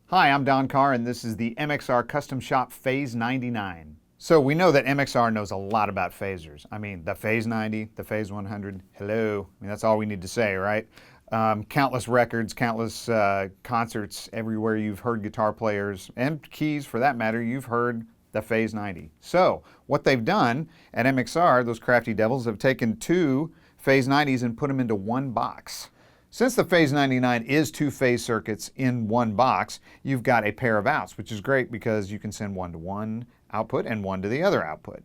Hi, I'm Don Carr, and this is the MXR Custom Shop Phase 99. So we know that MXR knows a lot about phasers. I mean, the Phase 90, the Phase 100, hello. I mean, that's all we need to say, right? Countless records, countless concerts, everywhere you've heard guitar players, and keys for that matter, you've heard the Phase 90. So what they've done at MXR, those crafty devils, have taken two Phase 90s and put them into one box. Since the Phase 99 is two phase circuits in one box, you've got a pair of outs, which is great because you can send one to one output and one to the other output.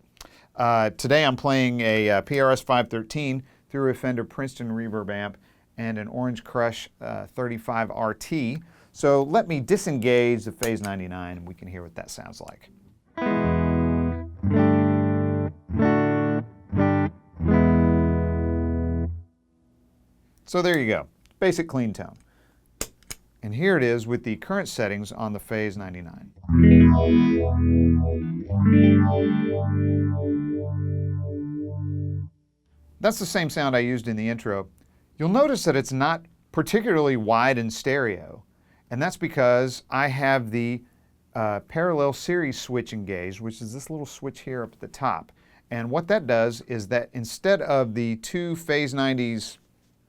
Today I'm playing a PRS 513 through a Fender Princeton reverb amp and an Orange Crush 35 RT. So let me disengage the Phase 99 and we can hear what that sounds like. So there you go, basic clean tone. And here it is with the current settings on the Phase 99. That's the same sound I used in the intro. You'll notice that it's not particularly wide in stereo, and that's because I have the parallel series switch engaged, which is this little switch here up at the top. And what that does is that instead of the two Phase 90s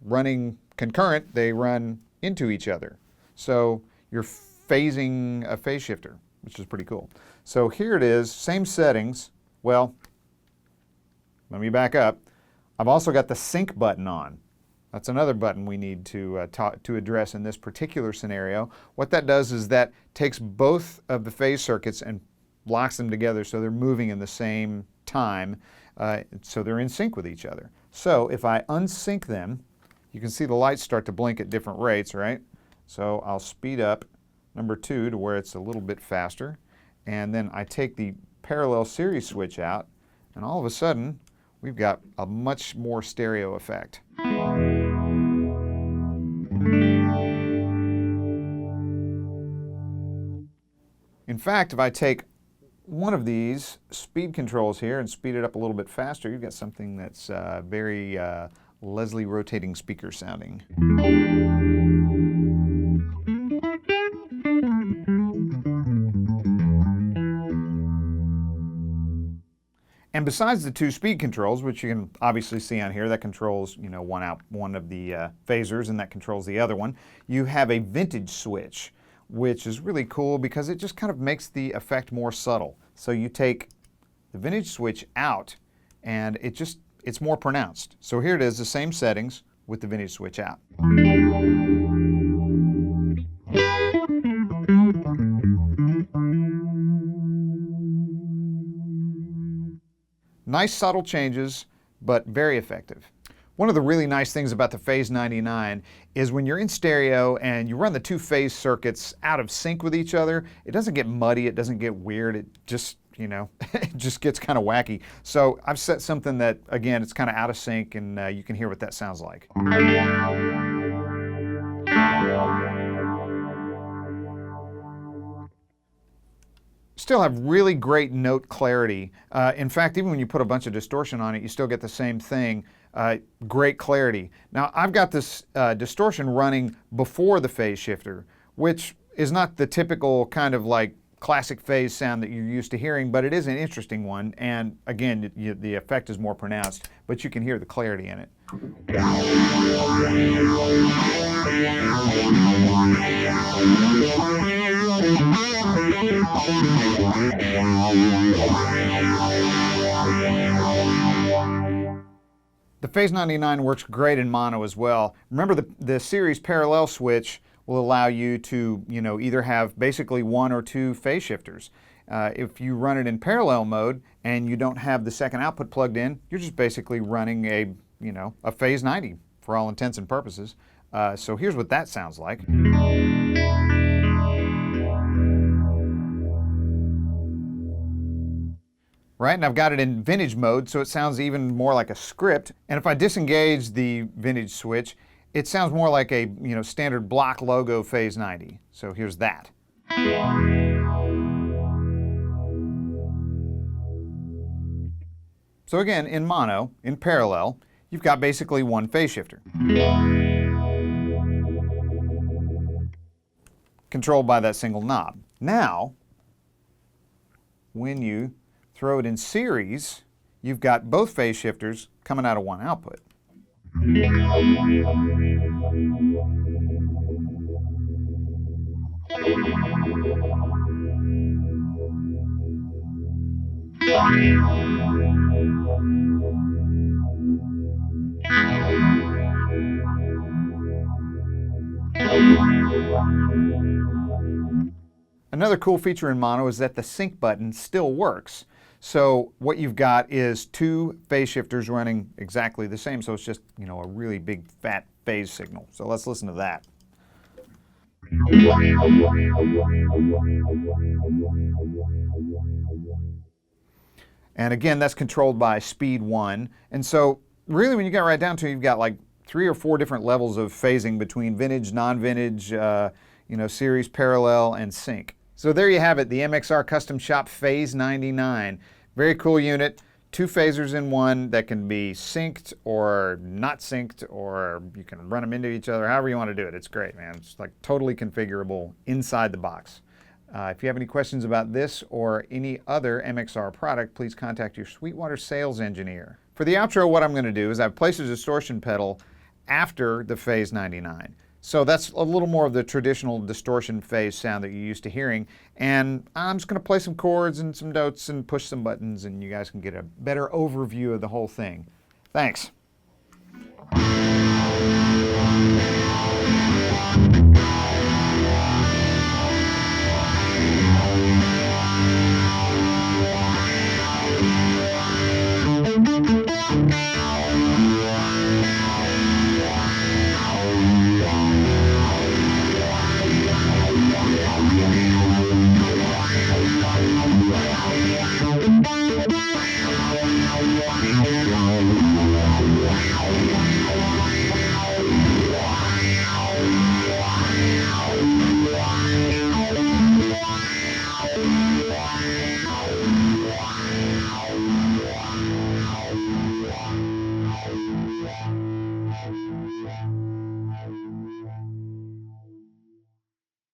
running concurrent, they run into each other. So you're phasing a phase shifter, which is pretty cool. So here it is, same settings. Well, let me back up. I've also got the sync button on. That's another button we need to address in this particular scenario. What that does is that takes both of the phase circuits and locks them together so they're moving in the same time, so they're in sync with each other. So if I unsync them, you can see the lights start to blink at different rates, right? So I'll speed up number 2 to where it's a little bit faster, and then I take the parallel series switch out, and all of a sudden we've got a much more stereo effect. In fact, if I take one of these speed controls here and speed it up a little bit faster, you've got something that's very Leslie rotating speaker sounding. And besides the two speed controls, which you can obviously see on here, that controls, you know, one of the phasers, and that controls the other one, you have a vintage switch, which is really cool because it just kind of makes the effect more subtle. So you take the vintage switch out and it's more pronounced. So here it is, the same settings with the vintage switch out. Nice subtle changes, but very effective. One of the really nice things about the Phase 99 is when you're in stereo and you run the two phase circuits out of sync with each other, it doesn't get muddy, it doesn't get weird, it just, you know, it just gets kind of wacky. So I've set something that, again, it's kind of out of sync, and you can hear what that sounds like. Still have really great note clarity. In fact, even when you put a bunch of distortion on it, you still get the same thing. Great clarity. Now, I've got this distortion running before the phase shifter, which is not the typical kind of like classic phase sound that you're used to hearing, but it is an interesting one, and again, the effect is more pronounced, but you can hear the clarity in it. The Phase 99 works great in mono as well. Remember, the series parallel switch will allow you to, either have basically one or two phase shifters. If you run it in parallel mode and you don't have the second output plugged in, you're just basically running a phase 90 for all intents and purposes. So here's what that sounds like. Right, and I've got it in vintage mode, so it sounds even more like a script. And if I disengage the vintage switch, it sounds more like a standard block logo phase 90. So here's that. So again, in mono, in parallel, you've got basically one phase shifter, controlled by that single knob. Now, when you throw it in series, you've got both phase shifters coming out of one output. Another cool feature in mono is that the sync button still works. So what you've got is two phase shifters running exactly the same, so it's just, a really big fat phase signal. So let's listen to that. And again, that's controlled by speed 1. And so really when you get right down to it, you've got like 3 or 4 different levels of phasing between vintage, non-vintage, series, parallel, and sync. So there you have it, the MXR Custom Shop Phase 99. Very cool unit, 2 phasers in one that can be synced or not synced, or you can run them into each other, however you want to do it. It's great, man. It's like totally configurable inside the box. If you have any questions about this or any other MXR product, please contact your Sweetwater sales engineer. For the outro, what I'm going to do is I've placed a distortion pedal after the Phase 99. So that's a little more of the traditional distortion phase sound that you're used to hearing. And I'm just going to play some chords and some notes and push some buttons, and you guys can get a better overview of the whole thing. Thanks.